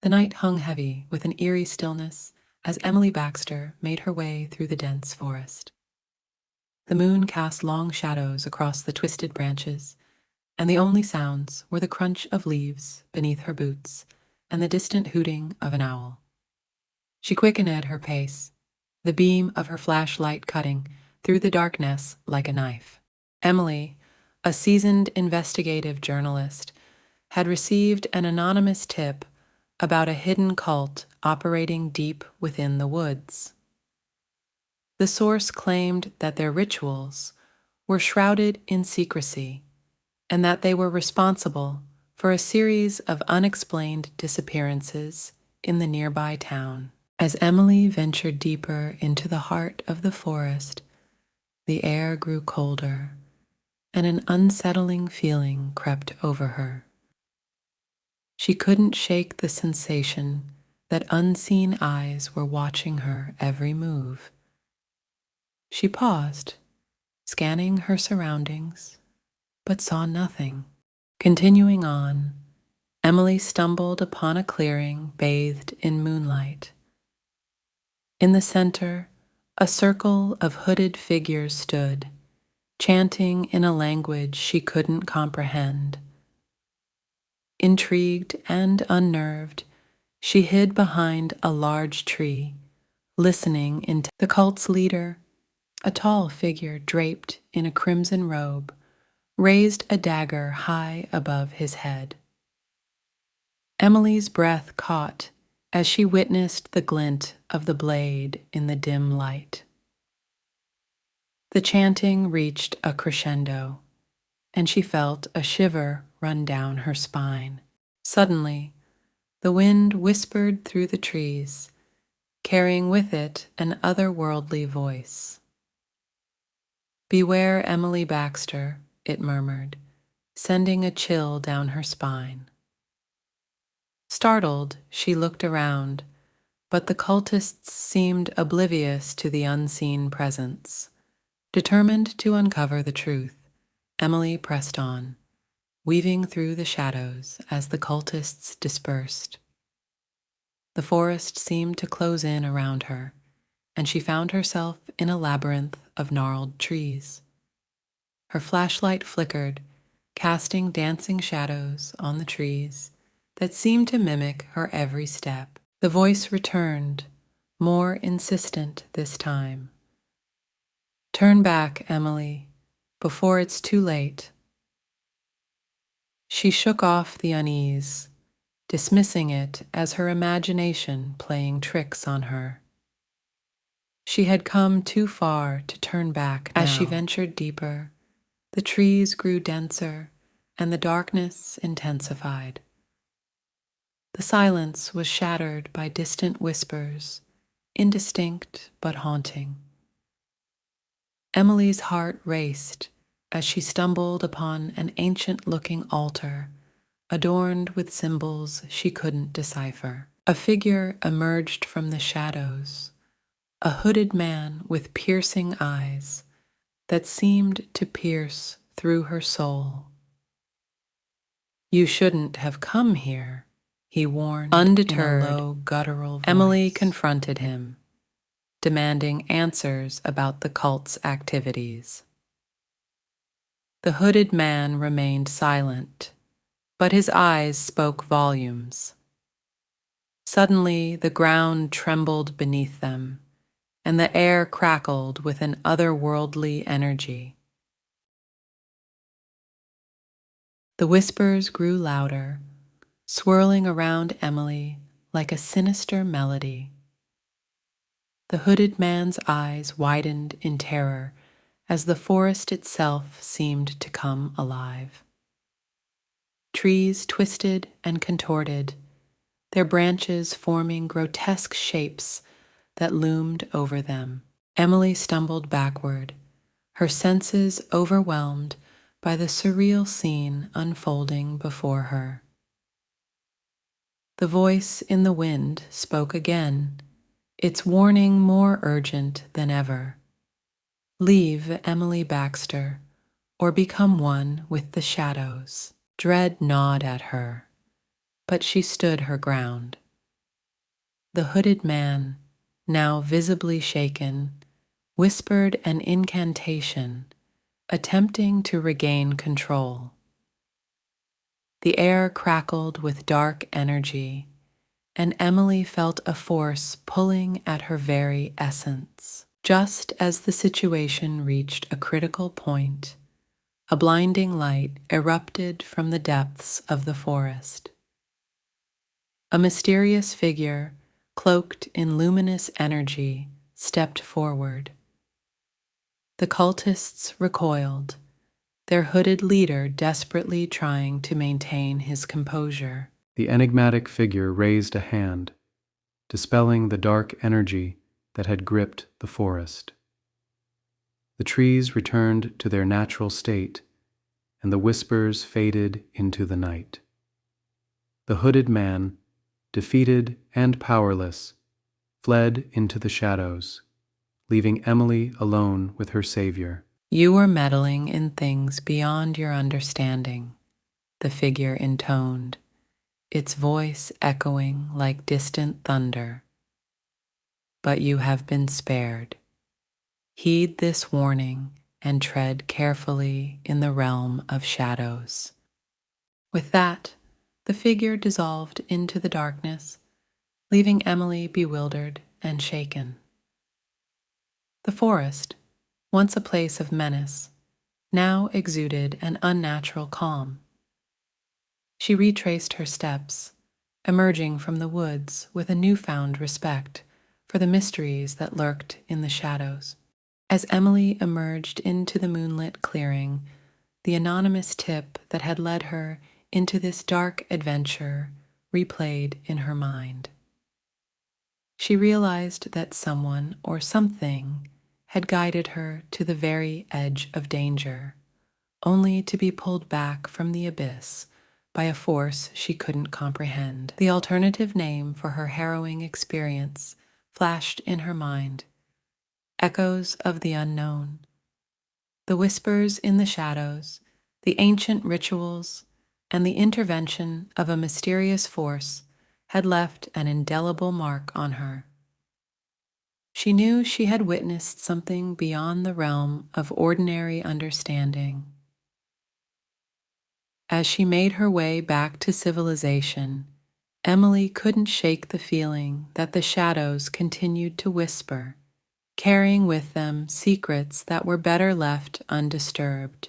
The night hung heavy with an eerie stillness as Emily Baxter made her way through the dense forest. The moon cast long shadows across the twisted branches, and the only sounds were the crunch of leaves beneath her boots and the distant hooting of an owl. She quickened her pace, the beam of her flashlight cutting through the darkness like a knife. Emily, a seasoned investigative journalist, had received an anonymous tip about a hidden cult operating deep within the woods. The source claimed that their rituals were shrouded in secrecy and that they were responsible for a series of unexplained disappearances in the nearby town. As Emily ventured deeper into the heart of the forest, the air grew colder, and an unsettling feeling crept over her. She couldn't shake the sensation that unseen eyes were watching her every move. She paused, scanning her surroundings, but saw nothing. Continuing on, Emily stumbled upon a clearing bathed in moonlight. In the center, a circle of hooded figures stood, chanting in a language she couldn't comprehend. Intrigued and unnerved, she hid behind a large tree, listening into the cult's leader, a tall figure draped in a crimson robe, raised a dagger high above his head. Emily's breath caught as she witnessed the glint of the blade in the dim light. The chanting reached a crescendo, and she felt a shiver run down her spine. Suddenly, the wind whispered through the trees, carrying with it an otherworldly voice. "Beware, Emily Baxter," it murmured, sending a chill down her spine. Startled, she looked around, but the cultists seemed oblivious to the unseen presence. Determined to uncover the truth, Emily pressed on, weaving through the shadows as the cultists dispersed. The forest seemed to close in around her, and she found herself in a labyrinth of gnarled trees. Her flashlight flickered, casting dancing shadows on the trees that seemed to mimic her every step. The voice returned, more insistent this time. "Turn back, Emily, before it's too late." She shook off the unease, dismissing it as her imagination playing tricks on her. She had come too far to turn back now. As she ventured deeper, the trees grew denser and the darkness intensified. The silence was shattered by distant whispers, indistinct but haunting. Emily's heart raced as she stumbled upon an ancient-looking altar adorned with symbols she couldn't decipher. A figure emerged from the shadows, a hooded man with piercing eyes that seemed to pierce through her soul. "You shouldn't have come here," he warned. Undeterred, in a low, guttural voice, Emily confronted him, demanding answers about the cult's activities. The hooded man remained silent, but his eyes spoke volumes. Suddenly, the ground trembled beneath them, and the air crackled with an otherworldly energy. The whispers grew louder, swirling around Emily like a sinister melody. The hooded man's eyes widened in terror as the forest itself seemed to come alive. Trees twisted and contorted, their branches forming grotesque shapes that loomed over them. Emily stumbled backward, her senses overwhelmed by the surreal scene unfolding before her. The voice in the wind spoke again, its warning more urgent than ever. "Leave, Emily Baxter, or become one with the shadows." Dread gnawed at her, but she stood her ground. The hooded man, now visibly shaken, whispered an incantation, attempting to regain control. The air crackled with dark energy, and Emily felt a force pulling at her very essence. Just as the situation reached a critical point, a blinding light erupted from the depths of the forest. A mysterious figure, cloaked in luminous energy, stepped forward. The cultists recoiled, their hooded leader desperately trying to maintain his composure. The enigmatic figure raised a hand, dispelling the dark energy that had gripped the forest. The trees returned to their natural state, and the whispers faded into the night. The hooded man, defeated and powerless, fled into the shadows, leaving Emily alone with her savior. You are meddling in things beyond your understanding, the figure intoned, its voice echoing like distant thunder. But you have been spared. Heed this warning and tread carefully in the realm of shadows. With that, the figure dissolved into the darkness, leaving Emily bewildered and shaken. The forest, once a place of menace, now exuded an unnatural calm. She retraced her steps, emerging from the woods with a newfound respect for the mysteries that lurked in the shadows. As Emily emerged into the moonlit clearing, the anonymous tip that had led her into this dark adventure replayed in her mind. She realized that someone or something had guided her to the very edge of danger, only to be pulled back from the abyss by a force she couldn't comprehend. The alternative name for her harrowing experience flashed in her mind: echoes of the unknown. The whispers in the shadows, the ancient rituals, and the intervention of a mysterious force had left an indelible mark on her. She knew she had witnessed something beyond the realm of ordinary understanding. As she made her way back to civilization, Emily couldn't shake the feeling that the shadows continued to whisper, carrying with them secrets that were better left undisturbed.